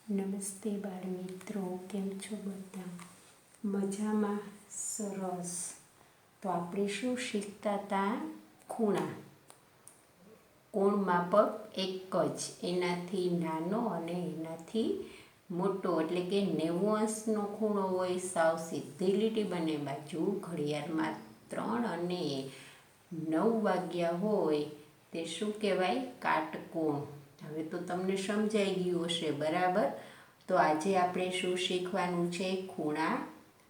નમસ્તે બાળ મિત્રો, કેમ છો બધા? મજામાં? સરસ. તો આપણે શું શીખતા હતા? ખૂણા. કોણ માપક એક જ, એનાથી નાનો અને એનાથી મોટો, એટલે કે 90 અંશનો ખૂણો હોય, સાવ સીધી લીટી બંને બાજુ, ઘડિયાળમાં 3 અને 9 વાગ્યા હોય, તે શું કહેવાય? કાટકોણ. હવે તો તમને સમજાઈ ગયું હશે, બરાબર? તો આજે આપણે શું શીખવાનું છે? ખૂણા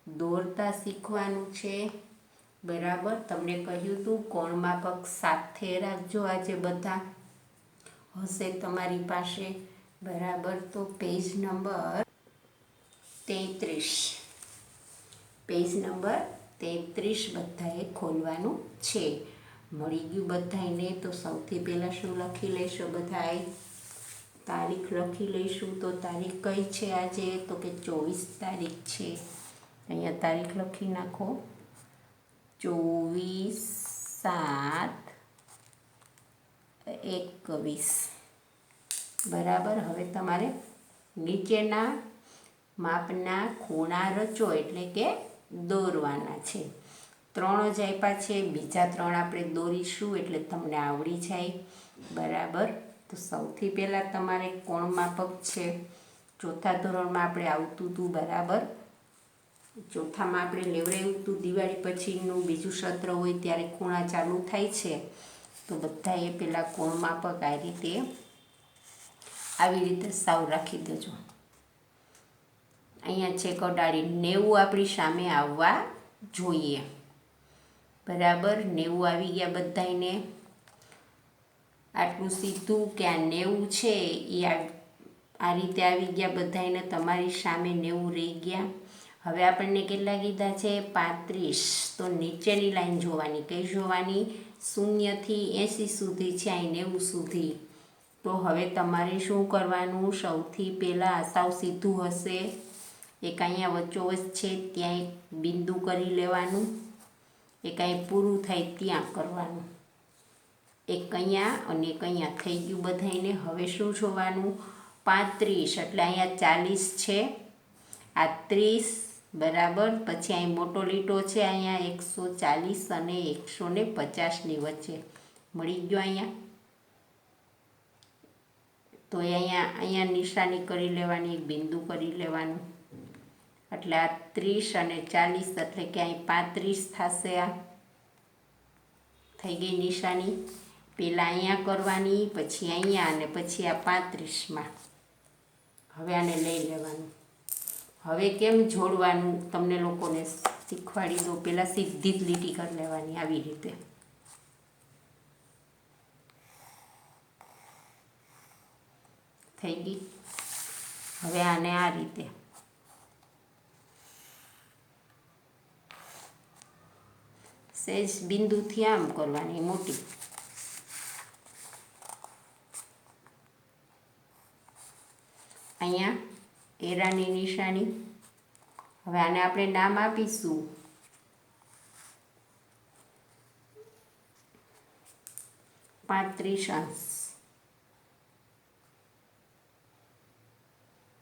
દોરતા શીખવાનું છે, બરાબર? તમને કહ્યું હતું કોણ માપક સાથે રાખજો, આજે બધા હશે તમારી પાસે, બરાબર? તો પેજ નંબર 33, પેજ નંબર 33 બધાએ ખોલવાનું છે. મળી ગયું બધાને? તો સૌથી પહેલાં શું લખી લેશો બધાએ? તારીખ લખી લઈશું. તો તારીખ કઈ છે આજે? તો કે 24 તારીખ છે. અહીંયા તારીખ લખી નાખો, 24/7/21. બરાબર. હવે તમારે નીચેના માપના ખૂણા રચો, એટલે કે દોરવાના છે. 3 જ આપ્યા છે, બીજા 3 આપણે દોરીશું એટલે તમને આવડી જાય, બરાબર? તો સૌથી પહેલાં તમારે કોણ માપક છે, ચોથા ધોરણમાં આપણે આવતું હતું, બરાબર? ચોથામાં આપણે લેવડાવ્યું હતું, દિવાળી પછીનું બીજું સત્ર હોય ત્યારે ખૂણા ચાલુ થાય છે. તો બધાએ પહેલાં કોણ માપક આવી રીતે સાવ રાખી દેજો. અહીંયા છે કડાળી, 90 આપણી સામે આવવા જોઈએ, બરાબર? 90 આવી ગયા બધાને. આટલું સીધું કે આ 90 છે એ આ રીતે આવી ગયા બધાને, તમારી સામે 90 રહી ગયા. હવે આપણને કેટલા કીધા છે? 35. તો નીચેની લાઈન જોવાની. કઈ જોવાની? 0 થી 80 સુધી છે, અહીં 90 સુધી. તો હવે તમારે શું કરવાનું? સૌથી પહેલાં સાવ સીધું હશે, એક અહીંયા વચ્ચોવચ છે ત્યાં એક બિંદુ કરી લેવાનું, એક અહીં પૂરું થાય ત્યાં કરવાનું, એક અહીંયા અને એક અહીંયા. થઈ ગયું બધાને. હવે શું જોવાનું? 35 એટલે અહીંયા 40 છે, આ 30, બરાબર? પછી અહીં મોટો લીટો છે, અહીંયા 140 અને 150ની વચ્ચે મળી ગયો અહીંયા. તો અહીંયા નિશાની કરી લેવાની, એક બિંદુ કરી લેવાનું. એટલે આ 30 અને 40, એટલે કે અહીં 35 થશે. આ થઈ ગઈ નિશાની. પહેલાં અહીંયા કરવાની, પછી અહીંયા અને પછી આ 35માં. હવે આને લઈ લેવાનું. હવે કેમ જોડવાનું તમને લોકોને શીખવાડી દો. પહેલાં સીધી જ લીટી કરી લેવાની, આવી રીતે. થઈ ગઈ. હવે આને આ રીતે સહેજ બિંદુથી આમ કરવાની, મોટી. અહીંયા એરાની નિશાની. હવે આને આપણે નામ આપીશું, $35.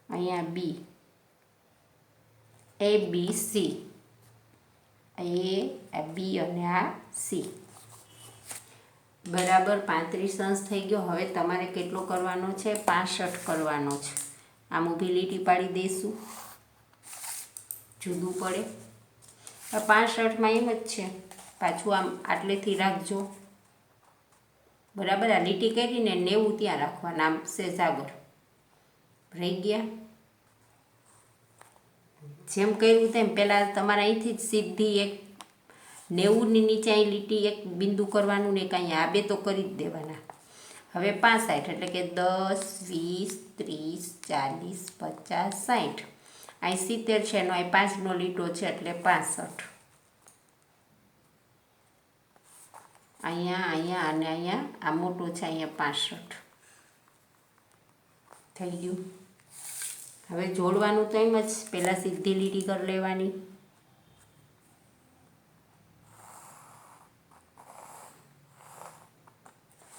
અહીંયા બી, ABC, આ બી અને આ સી, બરાબર? 35 અંશ થઈ ગયો. હવે તમારે કેટલો કરવાનો છે? 65 કરવાનો છે. આમ ઊભી લીટી પાડી દઈશું, જુદું પડે. 65માં એમ જ છે, પાછું આમ આટલેથી રાખજો, બરાબર? આ લીટી કરીને 90 ત્યાં રાખવાના, આમ સહેજ આગળ રહી ગયા. જેમ કર્યું તેમ પહેલાં તમારે અહીંથી જ સીધી એક 90ની નીચે અહીં લીટી એક બિંદુ કરવાનું ને, કાંઈ આ બે તો કરી જ દેવાના. હવે 65 એટલે કે 10, 20, 30, 40, 50, 60. અહીં 70 છે, એનો અહીં 5નો લીટો છે એટલે 65. અહીંયા અને અહીંયા આ મોટો છે, અહીંયા 65 થઈ ગયું. હવે જોડવાનું તો એમ જ, પહેલાં સીધી લીટી કરી લેવાની,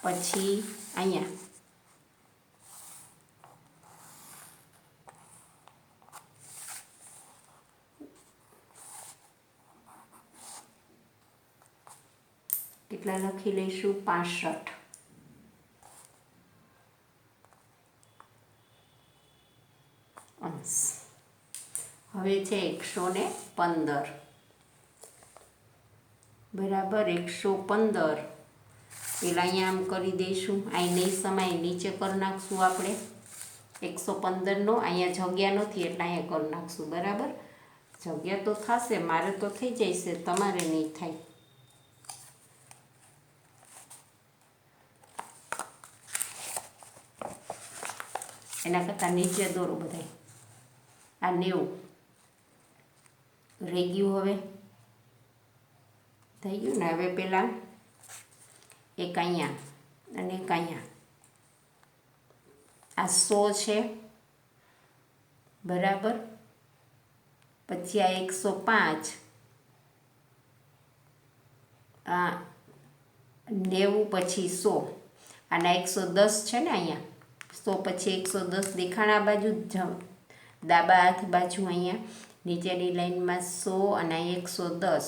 પછી અહીંયા કેટલા લખી લઈશું? 65 અંશ. હવે છે 115 બરાબર 115. પેલા અહીંયા આમ કરી દઈશું, અહીં નહીં સમાય નીચે કરી નાખશું આપણે 115નો. અહીંયા જગ્યા નથી એટલે અહીંયા કરી નાખશું. બરાબર, જગ્યા તો થશે, મારે તો થઈ જશે, તમારે નહીં થાય. એના કરતાં નીચે દોરો બધાય. આ 90 રહી ગયું. હવે થઈ ગયું ને. હવે પેલા એક અહીંયા અને એક અહીંયા. આ 100 છે બરાબર. પછી આ 105, આ 90 પછી 100, આના 110 છે ને અહીંયા 100 પછી 110 દેખાણા બાજુ ડાબા હાથ બાજુ અહીંયા નીચેની લાઈનમાં 100 અને અહીં 110.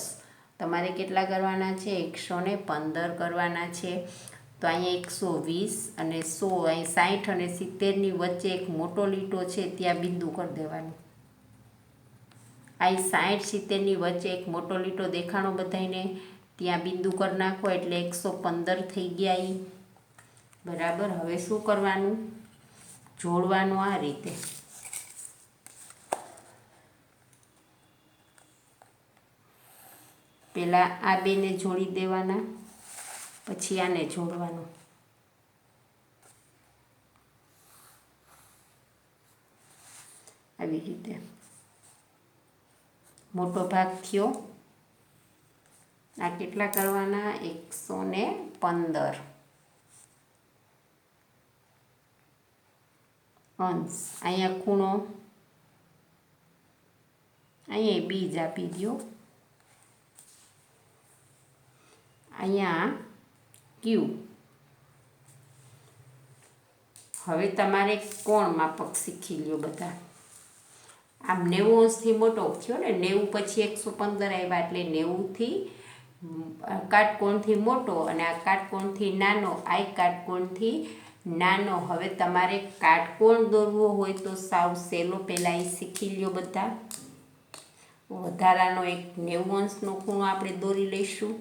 તમારે કેટલા કરવાના છે? 115 કરવાના છે. તો અહીંયા 120 અને 100, અહીં 60 અને 70ની વચ્ચે એક મોટો લીટો છે, ત્યાં બિંદુ કરી દેવાનું. અહીં 60 70ની વચ્ચે એક મોટો લીટો દેખાણો બધાને, ત્યાં બિંદુ કરી નાખો એટલે 115 થઈ ગયા. એ બરાબર. હવે શું કરવાનું? જોડવાનું આ રીતે. પહેલાં આ બેને જોડી દેવાના, પછી આને જોડવાનું. આવી રીતે મોટો ભાગ થયો. આ કેટલા કરવાના? 115 અંશ. અહીંયા ખૂણો, અહીંયા બીજ આપી દો. અહીંયા ક્યુ. હવે તમારે કોણ માપક શીખી લ્યો બધા. આમ 90 અંશથી મોટો થયો ને, 90 પછી 115 આવ્યા એટલે 90થી કાટકોણથી મોટો અને આ કાટકોણથી નાનો, આ કાટકોણથી નાનો. હવે તમારે કાટકોણ દોરવો હોય તો સાવ સહેલો પહેલાં એ શીખી લ્યો બધા. વધારાનો એક 90 અંશનો ખૂણો આપણે દોરી લઈશું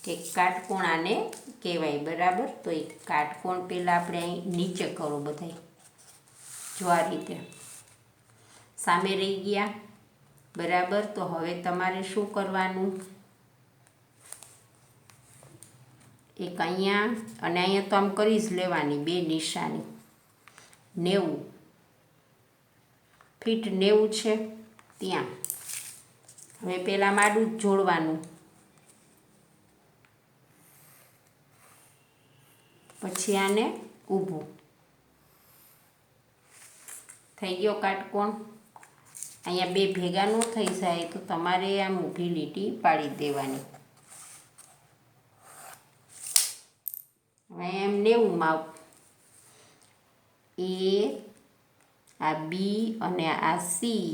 કે કાટકોણ આને કહેવાય. બરાબર. તો એક કાટકોણ પહેલાં આપણે અહીં નીચે કરો બધાય. જો આ રીતે સામે રહી ગયા. બરાબર. તો હવે તમારે શું કરવાનું? એક અહીંયા અને અહીંયા તો આમ કરી જ લેવાની બે નિશાની. 90 ફીટ 90 છે ત્યાં. હવે પહેલાં માડું જ જોડવાનું, પછી આને ઊભું થઈ ગયો કાટકોણ. અહીંયા બે ભેગા ન થઈ જાય તો તમારે આમ ઊભી લીટી પાડી દેવાની. હવે એમ 90 માં એ, આ બી અને આ સી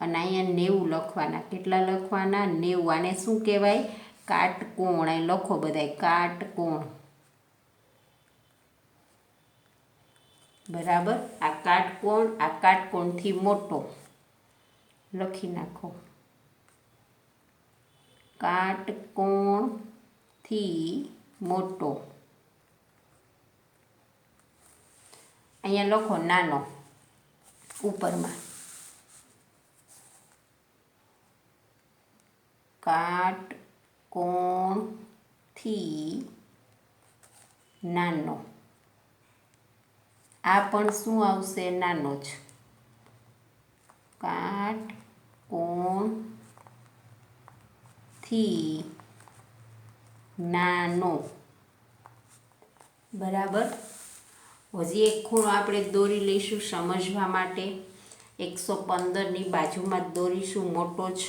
અને અહીંયા 90 લખવાના. કેટલા લખવાના? 90. આને શું કહેવાય? કાટકોણ. અહીં લખો બધાય કાટકોણ. બરાબર. આ કાટકોણથી મોટો લખી નાખો. કાટકોણથી મોટો. અહીંયા લખો નાનો ઉપરમાં. કાટકોણથી નાનો. આ પણ શું આવશે? નાનો જ. કાટકોણથી નાનો. બરાબર. હજી એક ખૂણો આપણે દોરી લઈશું સમજવા માટે. 115ની બાજુમાં જ દોરીશું, મોટો જ,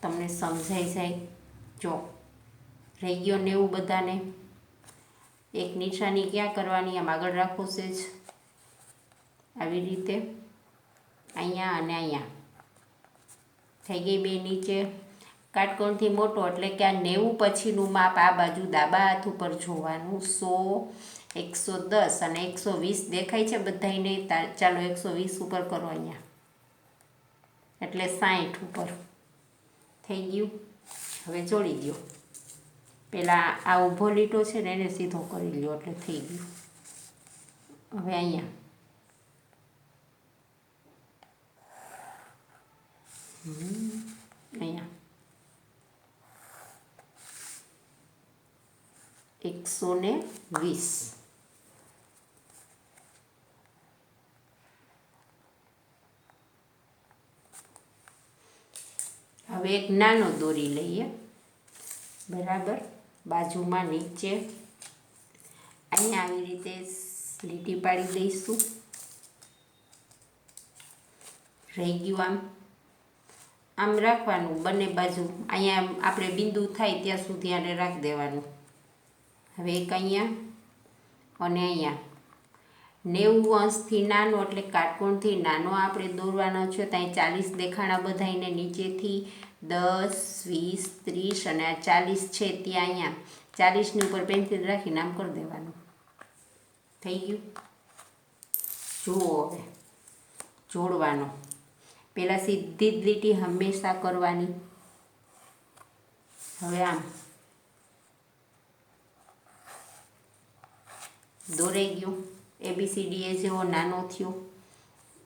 તમને સમજાઈ જાય. જો રહી ગયો 90 બધાને. એક નિશાની ક્યાં કરવાની? આમ આગળ રાખો છે જ આવી રીતે. અહીંયા અને અહીંયા થઈ ગઈ બે નીચે. કાટકોણથી મોટો એટલે કે આ 90 પછીનું માપ આ બાજુ ડાબા હાથ ઉપર જોવાનું. 100, 110 અને 120 દેખાય છે બધાને? ચાલો 120 ઉપર કરો અહીંયા, એટલે 60 ઉપર થઈ ગયું. હવે જોડી દો. પહેલાં આ ઊભો લીટો છે ને એને સીધો કરી લો એટલે થઈ ગયું. હવે અહીંયા અહીંયા 120. હવે એક નાનો દોરી લઈએ, બરાબર. બાજુમાં નીચે અહીંયા આવી રીતે લીટી પાડી દઈશું. રહી ગયું આમ રાખવાનું બંને બાજુ. અહીંયા આપણે બિંદુ થાય ત્યાં સુધી આને રાખી દેવાનું. હવે એક અહીંયા અને અહીંયા 90 અંશથી નાનો એટલે કાટકોણથી નાનો આપણે દોરવાનો છે. ત્યાં 40 દેખાણા બધાઈને નીચેથી 10, 20, 30 અને આ 40 છે ત્યાં અહીંયા 40ની ઉપર પેન્સિલ રાખીને આમ કરી દેવાનું. થઈ ગયું. જુઓ હવે જોડવાનો. પહેલાં સીધી જ લીટી હંમેશા કરવાની. હવે આમ દોરાઈ ગયું. ABCD એ જેવો નાનો થયો.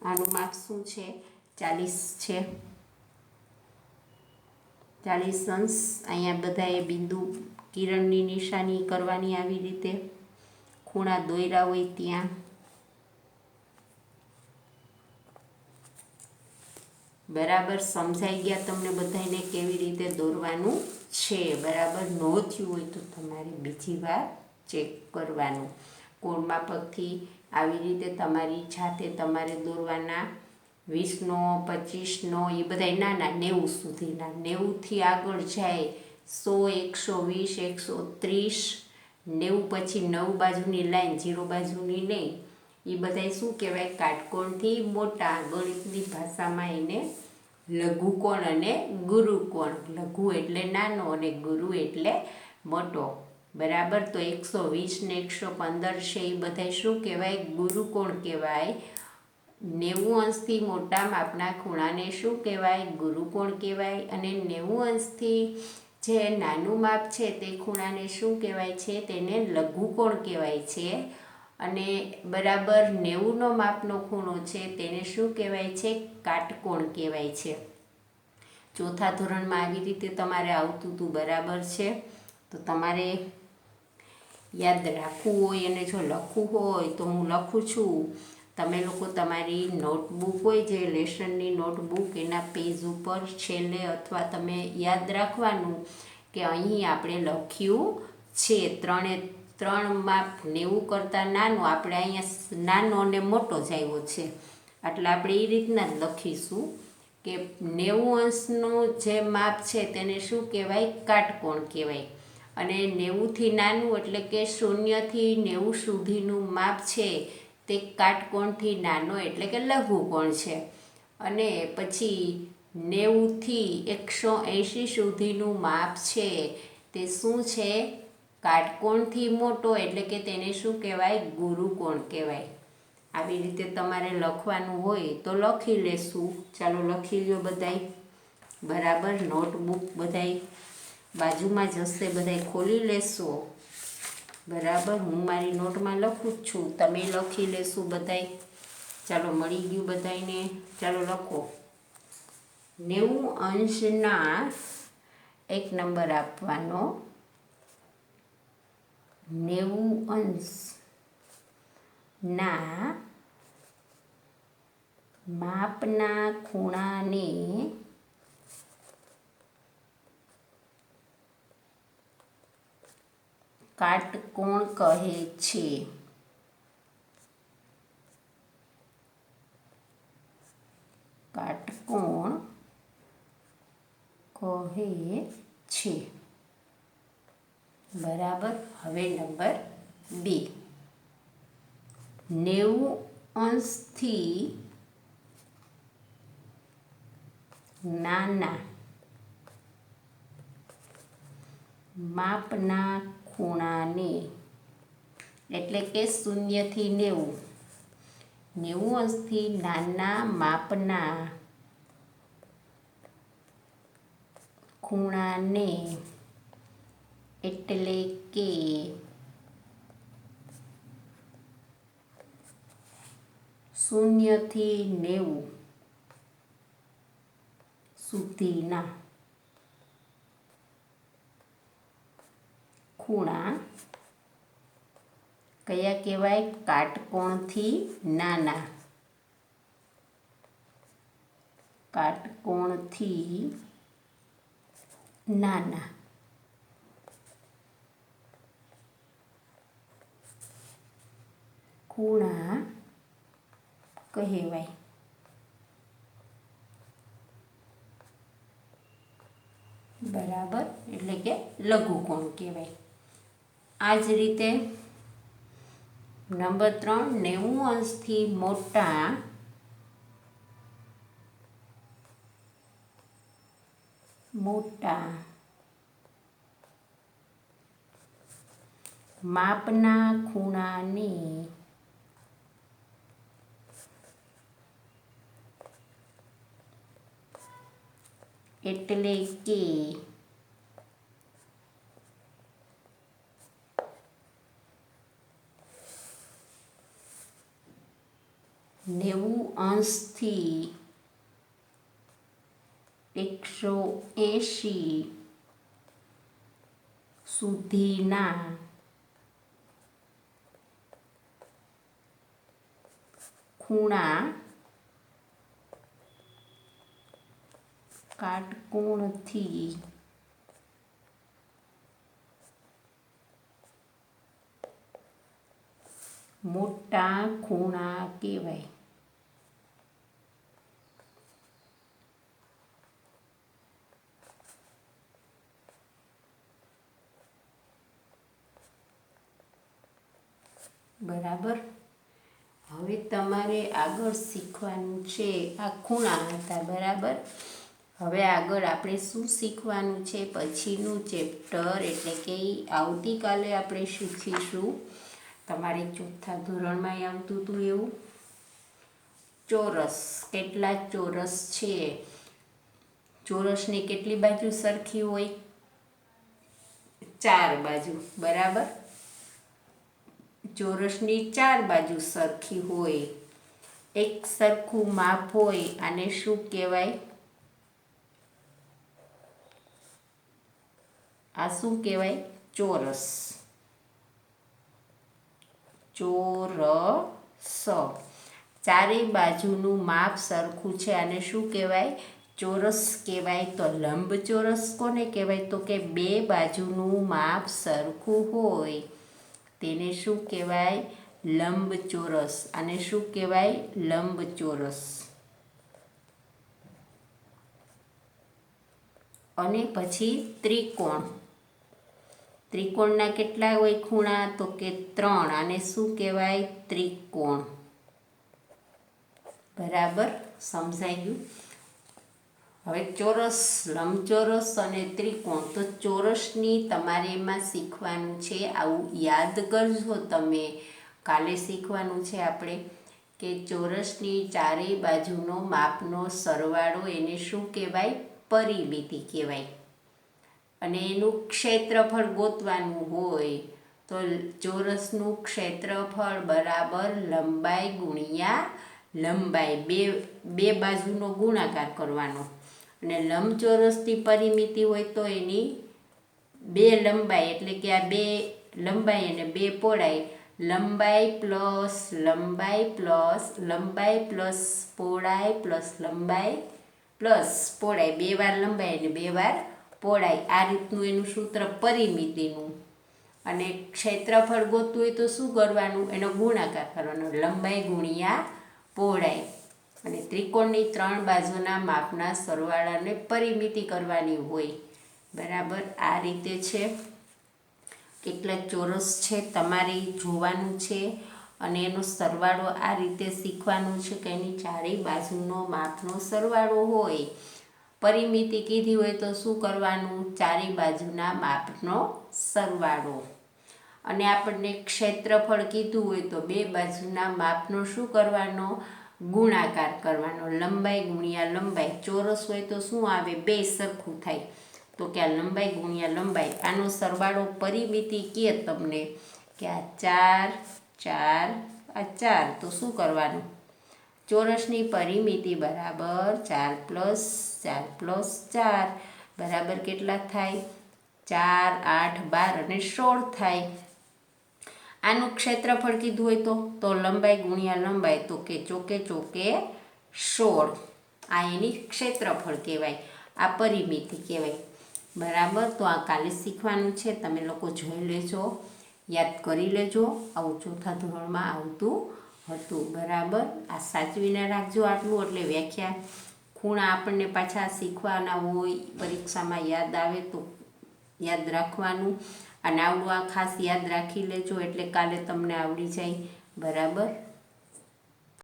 આનું માપ શું છે? 40 છે. 40 અંશ. અહીંયા બધાએ બિંદુ કિરણની નિશાની કરવાની આવી રીતે. ખૂણા દોર્યા હોય ત્યાં. બરાબર સમજાઈ ગયા તમને બધાને કેવી રીતે દોરવાનું છે? બરાબર ન થયું હોય તો તમારે બીજી વાર ચેક કરવાનું. કોણ માપકથી આવી રીતે તમારી જાતે તમારે દોરવાના. 20નો, 25નો એ બધા નાના 90 સુધીના. 90થી આગળ જાય 100, 120, 130, 90 પછી 9 બાજુની લાઈન, 0 બાજુની નહીં, એ બધા શું કહેવાય? કાટકોણથી મોટા. ગણિતની ભાષામાં એને લઘુકોણ અને ગુરુકોણ. લઘુ એટલે નાનો અને ગુરુ એટલે મોટો. બરાબર. તો 120 ને 115 છે એ બધા શું કહેવાય? ગુરુકોણ કહેવાય. 90 અંશથી મોટા માપના ખૂણાને શું કહેવાય? ગુરુકોણ કહેવાય. અને 90 અંશથી જે નાનું માપ છે તે ખૂણાને શું કહેવાય છે? તેને લઘુકોણ કહેવાય છે. અને બરાબર 90નો માપનો ખૂણો છે તેને શું કહેવાય છે? કાટકોણ કહેવાય છે. ચોથા ધોરણમાં આવી રીતે તમારે આવતું હતું. બરાબર છે. તો તમારે યાદ રાખવું હોય અને જો લખવું હોય તો હું લખું છું. તમે લોકો તમારી નોટબુક હોય જે લેસનની નોટબુક એના પેજ ઉપર છેલ્લે અથવા તમે યાદ રાખવાનું કે અહીં આપણે લખ્યું છે 3 માપ 90 કરતાં નાનો. આપણે અહીંયા નાનો અને મોટો જ આવ્યો છે એટલે આપણે એ રીતના જ લખીશું કે 90 અંશનું જે માપ છે તેને શું કહેવાય? કાટકોણ કહેવાય. અને 90થી નાનું એટલે કે 0થી 90 સુધીનું માપ છે તે કાટકોણથી નાનો એટલે કે લઘુકોણ છે. અને પછી 90થી 180 સુધીનું માપ છે તે શું છે? કાટકોણથી મોટો એટલે કે તેને શું કહેવાય? ગુરુકોણ કહેવાય. આવી રીતે તમારે લખવાનું હોય તો લખી લેશું. ચાલો લખી લો બધાય. બરાબર. નોટબુક બધાય બાજુમાં જશે, બધાય ખોલી લેશો. બરાબર. હું મારી નોટમાં લખું જ છું, તમે લખી લેશું બધાય. ચાલો મળી ગયું બધાયને. ચાલો લખો. 90 અંશના એક નંબર આપવાનો. 90 અંશના માપના ખૂણાને કાટકોણ કહે છે. કાટકોણ કહે છે. બરાબર. હવે નંબર 2. 90 અંશથી નાના માપના ખૂણાને એટલે કે 0 થી 90, 90 અંશથી નાના માપના ખૂણાને એટલે કે 0 થી 90 સુધીના ખૂણા કયા કહેવાય? કાટકોણથી નાના. કાટકોણથી નાના ખૂણા કહેવાય. બરાબર, એટલે કે લઘુકોણ કહેવાય. આ જ રીતે નંબર 3, 90 અંશથી મોટા માપના ખૂણાને એટલે કે 90 અંશથી 180 સુધીના ખૂણા કાટકોણથી મોટા ખૂણા કહેવાય. બરાબર. હવે તમારે આગળ શીખવાનું છે. આ ખૂણા હતા, બરાબર. હવે આગળ આપણે શું શીખવાનું છે? પછીનું ચેપ્ટર એટલે કે આવતીકાલે આપણે શીખીશું. તમારે 4થા ધોરણમાં આવતું હતું એવું ચોરસ. કેટલા ચોરસ છે? ચોરસની કેટલી બાજુ સરખી હોય? 4 બાજુ. બરાબર, ચોરસની 4 બાજુ સરખી હોય, એક સરખું માપ હોય, આને શું કહેવાય? આ શું કહેવાય? ચોરસ. ચોરસ. ચારેય બાજુનું માપ સરખું છે, આને શું કહેવાય? ચોરસ કહેવાય. તો લંબચોરસ કોને કહેવાય? તો કે 2 બાજુનું માપ સરખું હોય તેને શું કહેવાય? લંબચોરસ. આને શું કહેવાય? લંબચોરસ. અને પછી ત્રિકોણ. ત્રિકોણના કેટલા હોય ખૂણા? તો કે 3. આને શું કહેવાય? ત્રિકોણ. બરાબર, સમજાઈ ગયું? હવે ચોરસ, લંબચોરસ અને ત્રિકોણ. તો ચોરસની તમારે એમાં શીખવાનું છે. આવું યાદ કરજો તમે. કાલે શીખવાનું છે આપણે કે ચોરસની ચારેય બાજુનો માપનો સરવાળો એને શું કહેવાય? પરિમિતિ કહેવાય. અને એનું ક્ષેત્રફળ ગોતવાનું હોય તો ચોરસનું ક્ષેત્રફળ બરાબર લંબાઈ ગુણ્યા લંબાઈ, બે બાજુનો ગુણાકાર કરવાનો. અને લંબચોરસની પરિમિતિ હોય તો એની 2 લંબાઈ એટલે કે આ 2 લંબાઈ અને 2 પહોળાઈ, લંબાઈ પ્લસ લંબાઈ પ્લસ લંબાઈ પ્લસ પહોળાઈ પ્લસ લંબાઈ પ્લસ પહોળાઈ, 2 વાર લંબાઈ અને 2 વાર પહોળાઈ. આ રીતનું એનું સૂત્ર પરિમિતિનું. અને ક્ષેત્રફળ ગોતવું હોય તો શું કરવાનું? એનો ગુણાકાર કરવાનો, લંબાઈ ગુણ્યા પહોળાઈ. અને ત્રિકોણની 3 બાજુના માપના સરવાળાને પરિમિતિ કરવાની હોય. બરાબર, આ રીતે છે. કેટલા ચોરસ છે તમારે જોવાનું છે અને એનો સરવાળો આ રીતે શીખવાનું છે કે એની ચારેય બાજુનો માપનો સરવાળો હોય પરિમિતિ કીધી હોય તો શું કરવાનું? ચારે બાજુના માપનો સરવાળો. અને આપણને ક્ષેત્રફળ કીધું હોય તો બે બાજુના માપનો શું કરવાનો? ગુણાકાર કરવાનો. લંબાઈ ગુણ્યા લંબાઈ. ચોરસ હોય તો શું આવે? બે સરખું થાય. તો કે આ લંબાઈ ગુણ્યા લંબાઈ, આનો સરવાળો પરિમિતિ કહે તમને કે આ 4, 4, આ 4, તો શું કરવાનું? ચોરસની પરિમિતિ બરાબર 4 + 4 + 4 બરાબર કેટલા થાય? 4, 8, 12 અને 16 થાય. આનું ક્ષેત્રફળ કીધું હોય તો લંબાઈ ગુણ્યા લંબાઈ, તો કે ચોકે ચોકે 16. આ એની ક્ષેત્રફળ કહેવાય, આ પરિમિતિ કહેવાય. બરાબર. તો આ કાલે શીખવાનું છે, તમે લોકો જોઈ લેજો, યાદ કરી લેજો. આવું ચોથા ધોરણમાં આવતું હતું. બરાબર. આ સાચવીને રાખજો આટલું. એટલે વ્યાખ્યા ખૂણા આપણને પાછા શીખવાના હોય, પરીક્ષામાં યાદ આવે તો યાદ રાખવાનું. અને આવડું આ ખાસ યાદ રાખી લેજો એટલે કાલે તમને આવડી જાય. બરાબર.